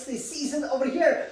feisty season over here.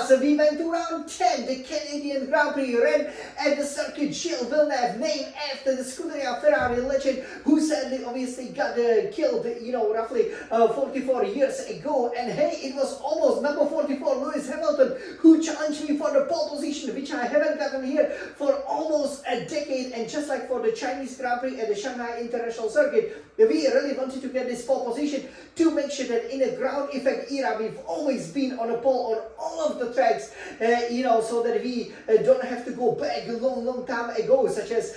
So we went to round 10, the Canadian Grand Prix ran at the circuit Gilles Villeneuve, named after the Scuderia Ferrari legend, who sadly obviously got killed, roughly 44 years ago. And hey, it was almost number 44, Lewis Hamilton, who challenged me for the pole position, which I haven't gotten here for almost a decade. And just like for the Chinese Grand Prix at the Shanghai International Circuit, we really wanted to get this pole position to make sure that in a ground effect era, we've always been on a pole on all of the tracks, so that we don't have to go back a long time ago, such as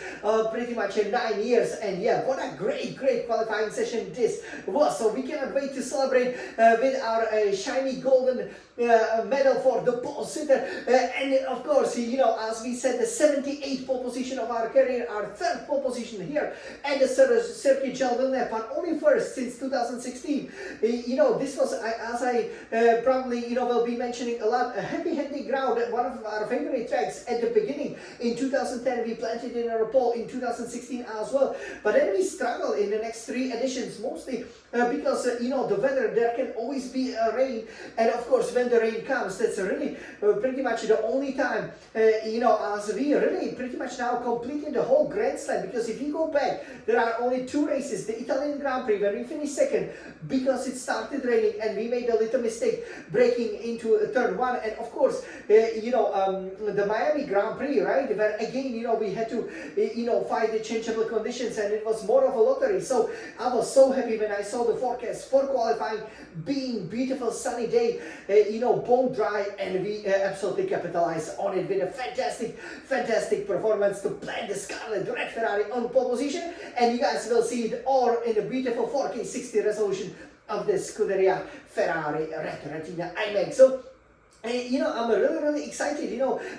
pretty much 9 years. And yeah, what a great qualifying session this was. So we cannot wait to celebrate with our shiny golden medal for the pole sitter. And of course, as we said, the 78th pole position of our career, our third pole position here at the Circuit Gilles Villeneuve, but only first since 2016. This was, as I probably will be mentioning a lot, a happy ground, one of our favorite tracks at the beginning. In 2010 we planted in our pole, in 2016 as well, but then we struggled in the next 3 editions, mostly because the weather, there can always be rain, and of course when the rain comes, that's really pretty much the only time as we really pretty much now completed the whole Grand Slam. Because if you go back, there are only 2 races, the Italian Grand Prix when we finished second because it started raining and we made a little mistake breaking into turn 1, and of course the Miami Grand Prix, right, where again we had to fight the changeable conditions, and it was more of a lottery. So I was so happy when I saw the forecast for qualifying being beautiful sunny day, bone dry, and we absolutely capitalized on it with a fantastic performance to plant the Scarlet Red Ferrari on pole position. And you guys will see it all in the beautiful 4K 60 resolution of the Scuderia Ferrari Red Retina IMAX. So I'm really excited.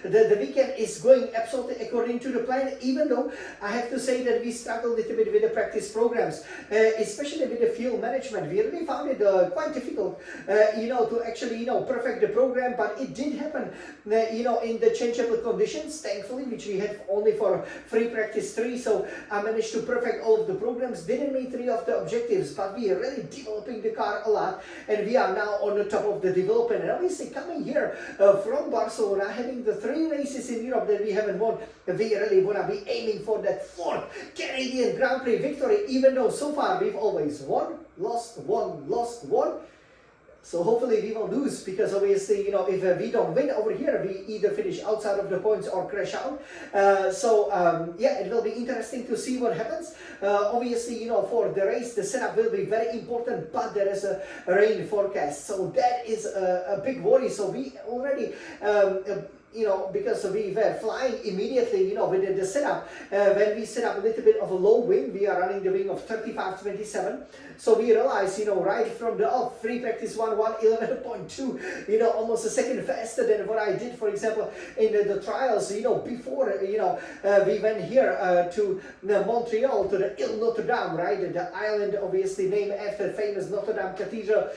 The weekend is going absolutely according to the plan, even though I have to say that we struggled a little bit with the practice programs, especially with the fuel management. We really found it quite difficult, to actually, perfect the program, but it did happen, in the changeable conditions, thankfully, which we had only for free practice 3, so I managed to perfect all of the programs, didn't meet 3 of the objectives, but we are really developing the car a lot, and we are now on the top of the development. And obviously coming here from Barcelona, having the 3 races in Europe that we haven't won, we really want to be aiming for that 4th Canadian Grand Prix victory, even though so far we've always won, lost, won. So hopefully we won't lose, because obviously, if we don't win over here, we either finish outside of the points or crash out. Yeah, it will be interesting to see what happens. Obviously, for the race, the setup will be very important, but there is a rain forecast. So that is a big worry. So we already because we were flying immediately, with the setup. When we set up a little bit of a low wing, we are running the wing of 35-27. So we realized, right from the off, free practice 1:11.2, almost a second faster than what I did, for example, in the trials, before, we went here to Montreal, to the Ile Notre Dame, right? The island, obviously named after famous Notre Dame Cathedral,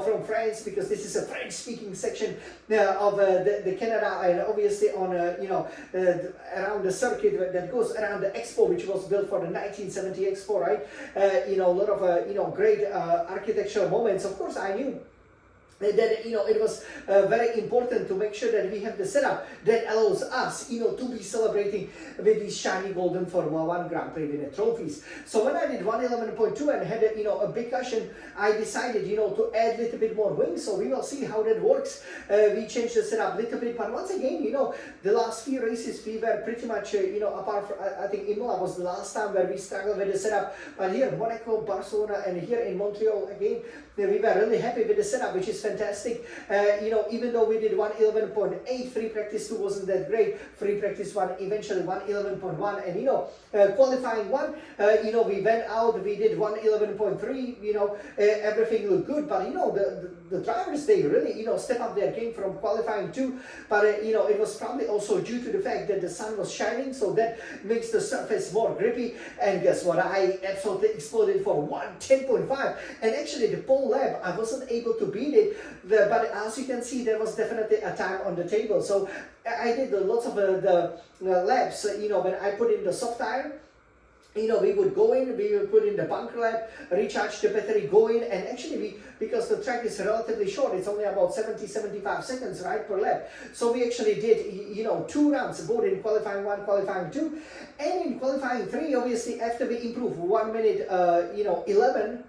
from France, because this is a French-speaking section of the Canada, and obviously on, around the circuit that goes around the Expo, which was built for the 1970 Expo, right? A lot of, great architectural moments. Of course, I knew that it was very important to make sure that we have the setup that allows us to be celebrating with these shiny golden Formula 1 Grand Prix winner trophies. So when I did 1:11.2 and had a big cushion, I decided to add a little bit more wings. So we will see how that works. We changed the setup a little bit, but once again, the last few races we were pretty much apart from, I think Imola was the last time where we struggled with the setup, but here Monaco, Barcelona, and here in Montreal again, we were really happy with the setup, which is fantastic. Even though we did 1:11.8, free practice 2 wasn't that great, free practice 1 eventually 1:11.1, and qualifying 1, we went out, we did 1:11.3, everything looked good, but the drivers, they really step up their game from qualifying 2, but it was probably also due to the fact that the sun was shining, so that makes the surface more grippy. And guess what, I absolutely exploded for 1:10.5, and actually the pole lap, I wasn't able to beat it, but as you can see, there was definitely a time on the table. So I did lots of the laps, when I put in the soft tire, we would go in, we would put in the bunker lap, recharge the battery, go in, and actually because the track is relatively short, it's only about 70-75 seconds, right, per lap. So we actually did, 2 runs, both in qualifying 1, qualifying 2, and in qualifying 3, obviously, after we improve 1 minute, 11,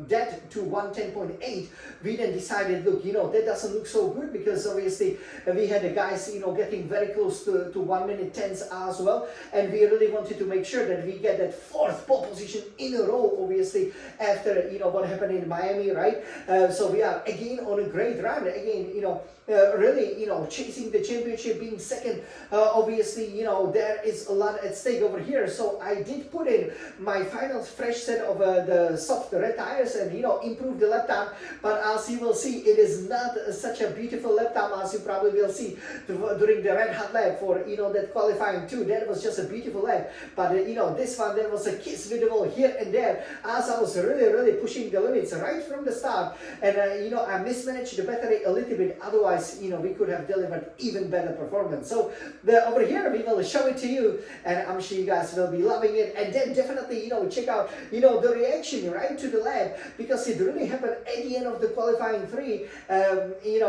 that to 110.8, we then decided, look, that doesn't look so good, because obviously we had the guys, getting very close to 1 minute 10s as well, and we really wanted to make sure that we get that 4th pole position in a row, obviously, after, what happened in Miami, right? So we are again on a great run, again, really, chasing the championship, being second. Obviously, there is a lot at stake over here. So I did put in my final fresh set of the soft red tires and, improve the lap time. But as you will see, it is not such a beautiful lap time as you probably will see during the red hot lap for, that qualifying 2. That was just a beautiful lap. But, this one, there was a kiss with the wall here and there as I was really, really pushing the limits right from the start. And, I mismanaged the battery a little bit. Otherwise, we could have delivered even better performance. So over here, we will show it to you, and I'm sure you guys will be loving it. And then definitely, check out, the reaction right to the lap, because it really happened at the end of the qualifying 3.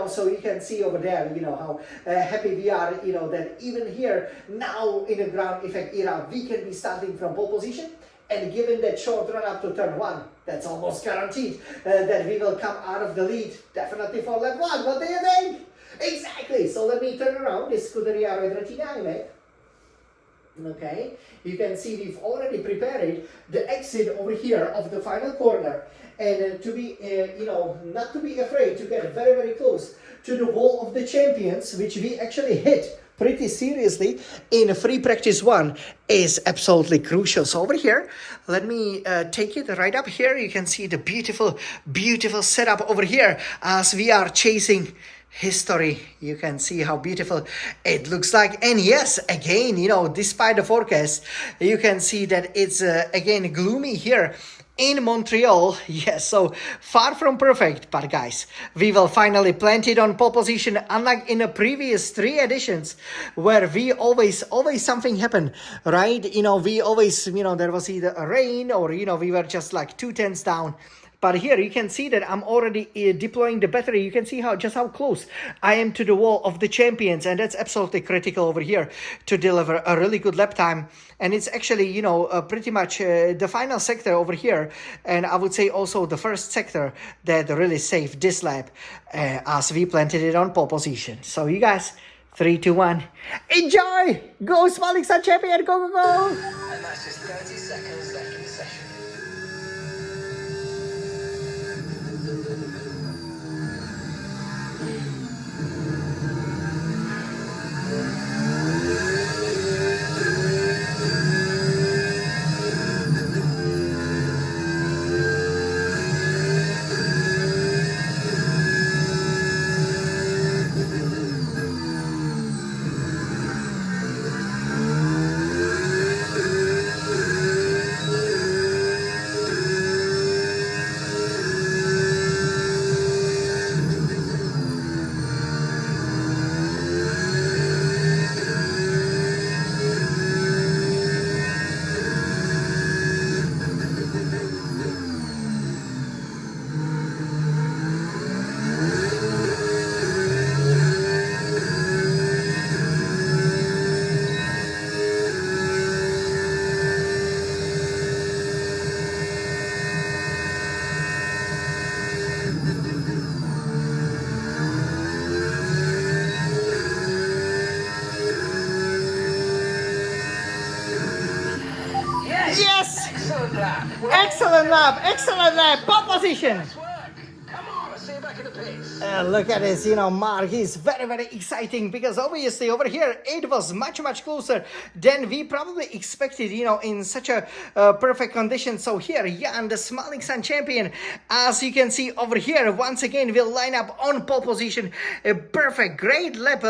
So you can see over there, how happy we are, that even here now in the ground effect era, we can be starting from pole position. And given that short run up to turn 1, that's almost guaranteed that we will come out of the lead, definitely for lap 1. What do you think? Exactly. So let me turn around this Scuderia Red 39. Okay, you can see we've already prepared the exit over here of the final corner, and to be, not to be afraid to get very, very close to the wall of the champions, which we actually hit pretty seriously in free practice 1, is absolutely crucial. So over here, let me take it right up here. You can see the beautiful, beautiful setup over here as we are chasing history. You can see how beautiful it looks like. And yes, again, despite the forecast, you can see that it's again gloomy here in Montreal. Yes, so far from perfect, but guys, we will finally plant it on pole position, unlike in the previous 3 editions where we always something happened, right? We always, there was either a rain or, we were just like 2 tenths down. But here you can see that I'm already deploying the battery. You can see just how close I am to the wall of the champions. And that's absolutely critical over here to deliver a really good lap time. And it's actually, pretty much the final sector over here. And I would say also the first sector that really saved this lap as we planted it on pole position. So you guys, 3, 2, 1, enjoy! Go Smiling Sun Champion, go, go, go! And that's just 30 seconds left in the session. Yes! Excellent lap. Excellent lap, pole position. Nice work. Come on, I'll see you back in the pits. Look at this, Mark, he's very, very exciting, because obviously over here it was much, much closer than we probably expected, in such a perfect condition. So here, Jan, the Smiling Sun champion, as you can see over here, once again will line up on pole position. A perfect, great lap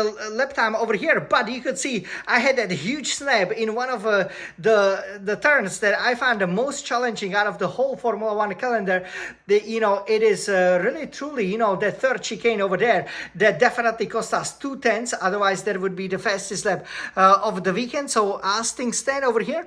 time over here. But you could see I had that huge snap in one of the turns that I found the most challenging out of the whole Formula One calendar. It is really, truly, the third third chicane over there. That definitely cost us 2 tenths. Otherwise, that would be the fastest lap of the weekend. So as things stand over here,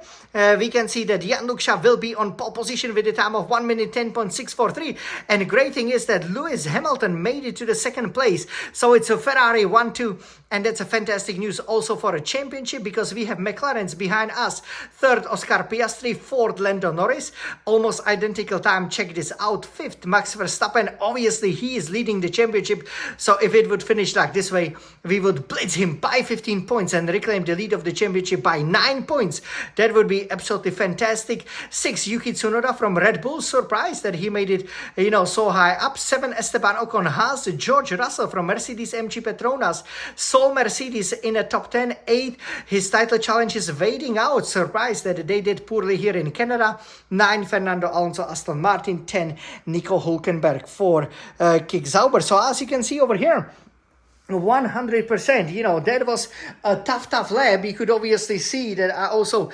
we can see that Jan Luksha will be on pole position with a time of 1 minute 10.643. And the great thing is that Lewis Hamilton made it to the second place. So it's a Ferrari 1-2. And that's a fantastic news also for a championship, because we have McLarens behind us. Third, Oscar Piastri. Fourth, Lando Norris. Almost identical time. Check this out. Fifth, Max Verstappen. Obviously, he is leading the championship. So if it would finish like this way, we would blitz him by 15 points and reclaim the lead of the championship by 9 points. That would be absolutely fantastic. 6, Yuki Tsunoda from Red Bull. Surprised that he made it, so high up. 7, Esteban Ocon Haas. George Russell from Mercedes MG Petronas. Sole Mercedes in a top 10. 8, his title challenge is waiting out. Surprised that they did poorly here in Canada. 9, Fernando Alonso Aston Martin. 10, Nico Hülkenberg for Kick Sauber. So as you can see over here, 100%, that was a tough lap. You could obviously see that I also,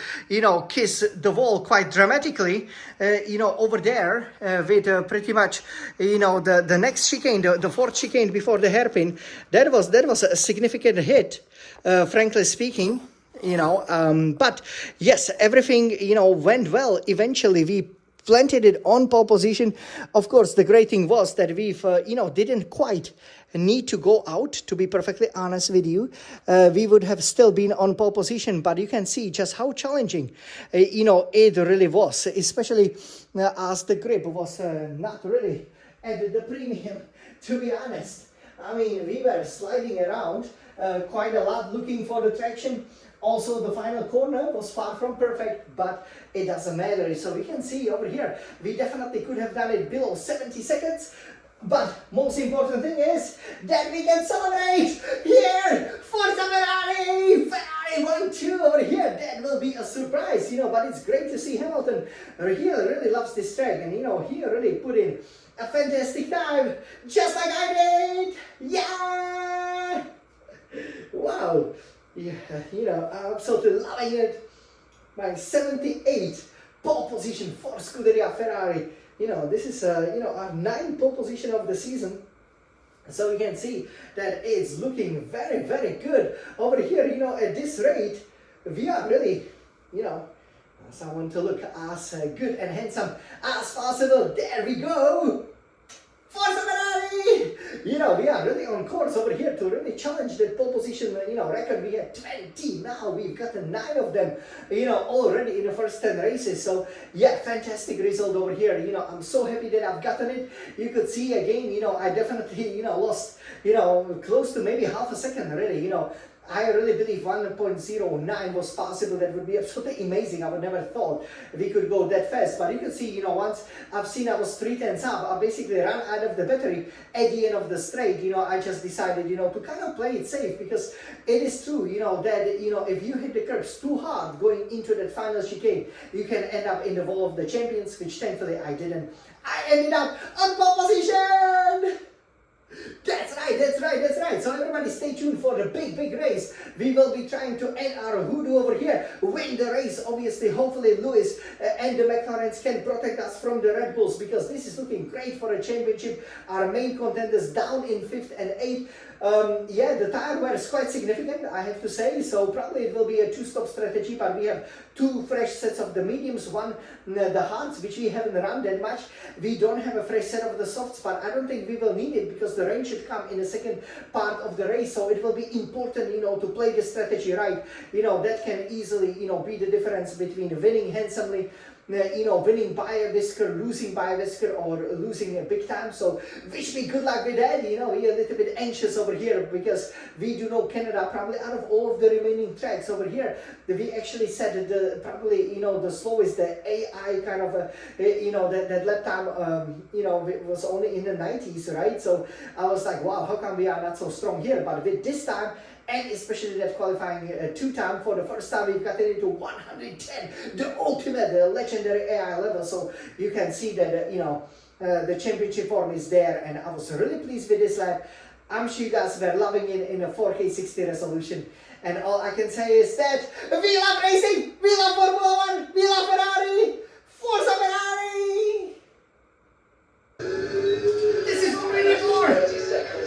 kissed the wall quite dramatically, over there with pretty much, the next chicane, the fourth chicane before the hairpin. That was a significant hit, frankly speaking, but yes, everything, went well. Eventually, we planted it on pole position. Of course, the great thing was that we've, didn't quite need to go out, to be perfectly honest with you. We would have still been on pole position, but you can see just how challenging, it really was, especially as the grip was not really at the premium, to be honest. I mean, we were sliding around quite a lot looking for the traction. Also, the final corner was far from perfect, but it doesn't matter. So we can see over here, we definitely could have done it below 70 seconds. But most important thing is that we can celebrate here for Ferrari! Ferrari 1-2 over here. That will be a surprise, but it's great to see Hamilton. He really loves this track, and he really put in a fantastic time, just like I did. Yeah! Wow. Yeah, I'm absolutely loving it. My 78 pole position for Scuderia Ferrari. This is, our 9th pole position of the season. So you can see that it's looking very, very good. Over here, at this rate, we are really, someone to look as good and handsome as possible. There we go. Forza Ferrari! We are really on course over here to really challenge the pole position, record. We had 20, now we've gotten 9 of them, already in the first 10 races. So, yeah, fantastic result over here. I'm so happy that I've gotten it. You could see again, I definitely, lost, close to maybe half a second already, I really believe 1.09 was possible. That would be absolutely amazing. I would never thought we could go that fast. But you can see, once I've seen I was 3 tenths up, I basically ran out of the battery at the end of the straight. I just decided, to kind of play it safe, because it is true, that, if you hit the curbs too hard going into that final chicane, you can end up in the wall of the champions, which thankfully I didn't. I ended up on pole position! That's right. So everybody stay tuned for the big race. We will be trying to end our hoodoo over here, win the race. Obviously, hopefully Lewis and the McLarens can protect us from the Red Bulls, because this is looking great for a championship. Our main contenders down in 5th and 8th. The tire wear is quite significant, I have to say, so probably it will be a 2-stop strategy, but we have 2 fresh sets of the mediums, one the hards, which we haven't run that much. We don't have a fresh set of the softs, but I don't think we will need it, because the rain should come in the second part of the race, so it will be important, to play the strategy right. That can easily, be the difference between winning handsomely, winning by a whisker, losing by a whisker, or losing a big time. So wish me good luck with that. We're a little bit anxious over here, because we do know Canada, probably out of all of the remaining tracks over here, we actually said that probably, the slowest, the AI kind of, that lap time, was only in the 90s, right? So I was like, wow, how come we are not so strong here? But with this time, and especially that qualifying 2 time, for the first time we've gotten into 110, the ultimate, the legendary AI level. So you can see that, the championship form is there, and I was really pleased with this lap. I'm sure you guys were loving it in a 4K 60 resolution. And all I can say is that we love racing, we love Formula 1, we love Ferrari, Forza Ferrari! This is already more! 30 seconds.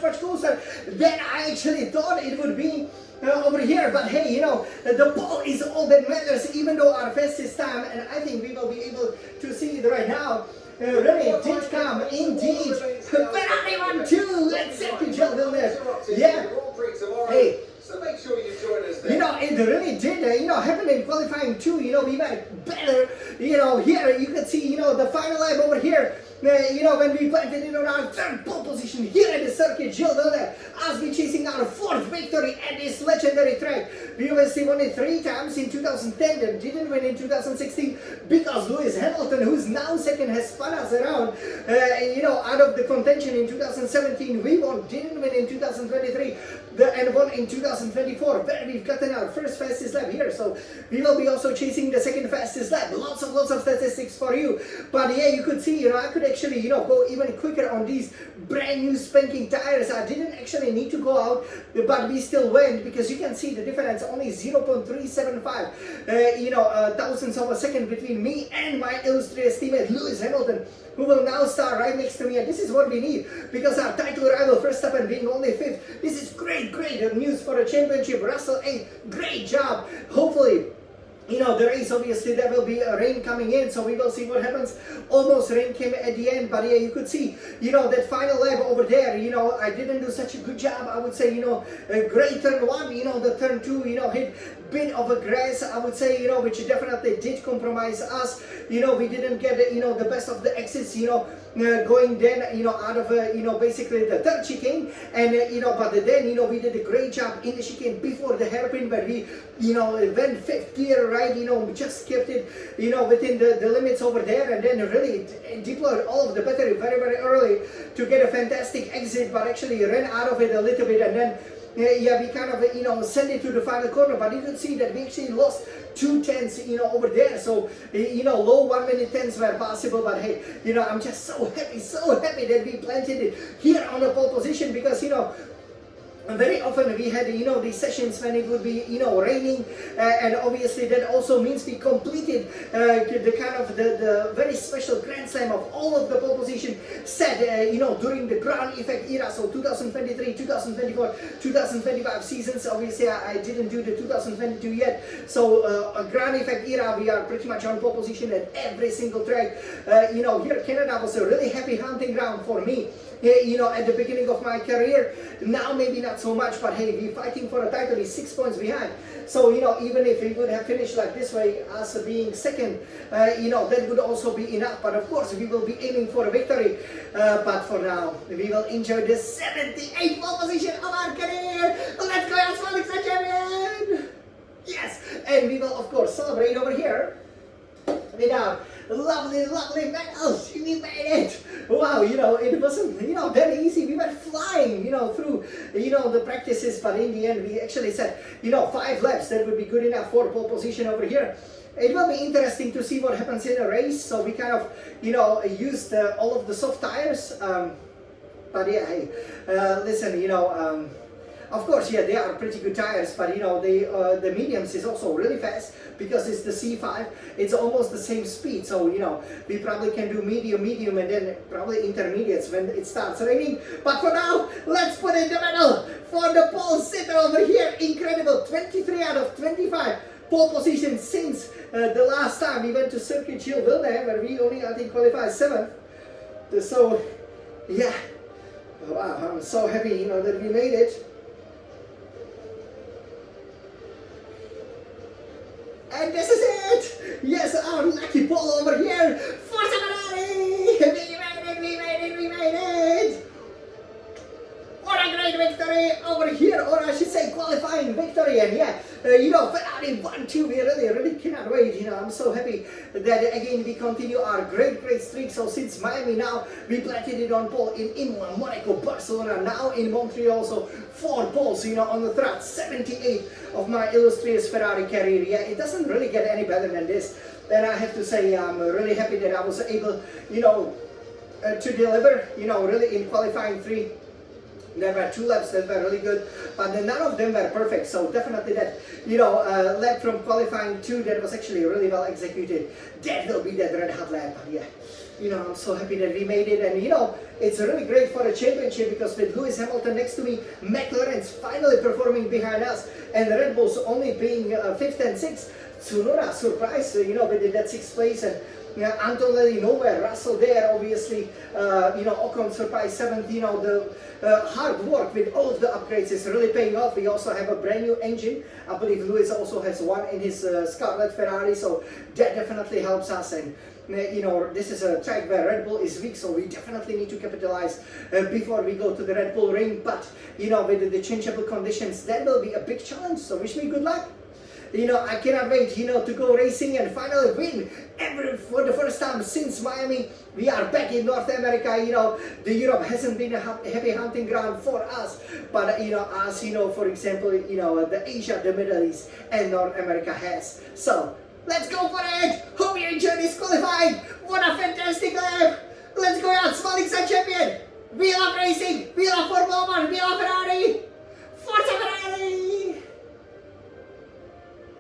much closer than I actually thought it would be over here. But hey, you know, the pole is all that matters, even though our fastest time, and I think we will be able to see it right now, really did come indeed. Ferrari 1-2 at Circuit Gilles Villeneuve. Yeah. Hey. So make sure you join us there. You know, it really did, you know, happen in qualifying too. You know, we were better. You know, here you can see, you know, the final lap over here. You know, when we planted in on our third pole position here at the Circuit Gilles Villeneuve, as we chasing our fourth victory at this legendary track. We obviously won it 3 times in 2010 and didn't win in 2016 because Lewis Hamilton, who's now second, has spun us around. You know, out of the contention in 2017, we didn't win in 2023 and won in 2024, where we've gotten our first fastest lap here. So we will be also chasing the second fastest lap. Lots of statistics for you. But yeah, you could see, you know, I could actually, you know, go even quicker on these brand new spanking tires. I didn't actually need to go out, but we still went because you can see the difference, only 0.375 you know, thousandths of a second between me and my illustrious teammate Lewis Hamilton, who will now start right next to me. And this is what we need, because our title rival Verstappen being only 5th, this is great news for a championship. Russell 8th, great job. Hopefully, you know, the race, obviously there will be a rain coming in, so we will see what happens. Almost rain came at the end, but yeah, you could see, you know, that final lap over there, you know, I didn't do such a good job. I would say, you know, a great turn 1, you know, the turn 2, you know, hit bit of a grass, I would say, you know, which definitely did compromise us. You know, we didn't get, you know, the best of the exits, you know, going then, you know, out of, you know, basically the third chicane. And, you know, but then, you know, we did a great job in the chicane before the hairpin, where we, you know, went 5th gear, right, you know, we just kept it, you know, within the limits over there, and then really deployed all of the battery very early to get a fantastic exit, but actually ran out of it a little bit, and then yeah, we kind of, you know, sent it to the final corner. But you can see that we actually lost 2 tenths, you know, over there. So, you know, low 1 minute tenths were possible. But hey, you know, I'm just so happy that we planted it here on the pole position, because, you know, very often we had, you know, these sessions when it would be, you know, raining, and obviously that also means we completed the kind of the very special Grand Slam of all of the pole position set, you know, during the ground effect era. So 2023, 2024, 2025 seasons. Obviously I didn't do the 2022 yet. So a ground effect era, we are pretty much on pole position at every single track. You know, here Canada was a really happy hunting ground for me. You know, at the beginning of my career. Now maybe not so much, but hey, we're fighting for a title, is 6 points behind. So, you know, even if we would have finished like this way, us being second, you know, that would also be enough. But of course, we will be aiming for a victory. But for now, we will enjoy the 78th pole position of our career. Let's go, Alex champion! Yes, and we will of course celebrate over here with our lovely medals. We made it. Wow, you know, it wasn't, you know, that easy. We were flying, you know, through, you know, the practices, but in the end we actually said, you know, 5 laps, that would be good enough for pole position over here. It will be interesting to see what happens in a race. So we kind of, you know, used all of the soft tires, but yeah, hey, listen, you know, of course, yeah, they are pretty good tires, but you know, the mediums is also really fast, because it's the C5. It's almost the same speed, so you know, we probably can do medium, and then probably intermediates when it starts raining. But for now, let's put in the medal for the pole sitter over here. Incredible, 23 out of 25 pole positions since the last time we went to Circuit Gilles Villeneuve, where we only, I think, qualified 7th. So yeah, wow, I'm so happy, you know, that we made it. And this is it! Yes, our lucky pole over here! Forza Ferrari! We made it! What a great victory over here, or I should say qualifying victory. And yeah, you know, Ferrari 1-2, we really cannot wait. You know, I'm so happy that again we continue our great streak. So since Miami now, we planted it on pole in Imola, Monaco, Barcelona, now in Montreal. So 4 poles, you know, on the trot, 78 of my illustrious Ferrari career. Yeah, it doesn't really get any better than this. And I have to say, I'm really happy that I was able, you know, to deliver, you know, really in qualifying 3. There were 2 laps that were really good, but none of them were perfect. So definitely that, you know, lap from qualifying 2 that was actually really well executed. That will be that red hot lap. Yeah. I'm so happy that we made it, and it's really great for a championship because with Lewis Hamilton next to me, McLaren's finally performing behind us, and the Red Bulls only being 5th and 6th. Tsunoda surprised, within that 6th place, and Antonelli nowhere, Russell there, obviously, Ocon surprised 7th. The hard work with all of the upgrades is really paying off. We also have a brand new engine. I believe Lewis also has one in his Scarlet Ferrari, so that definitely helps us. And this is a track where Red Bull is weak, so we definitely need to capitalize before we go to the Red Bull ring. But with the changeable conditions, that will be a big challenge. So wish me good luck. I cannot wait, to go racing and finally win. For the first time since Miami, we are back in North America. The Europe hasn't been a happy hunting ground for us, but as for example, the Asia, the Middle East, and North America has. So let's go for it. Hope you enjoyed this qualifying. What a fantastic lap. Let's go out, smiling sun champion. We love racing. We love Formula 1. We love Ferrari.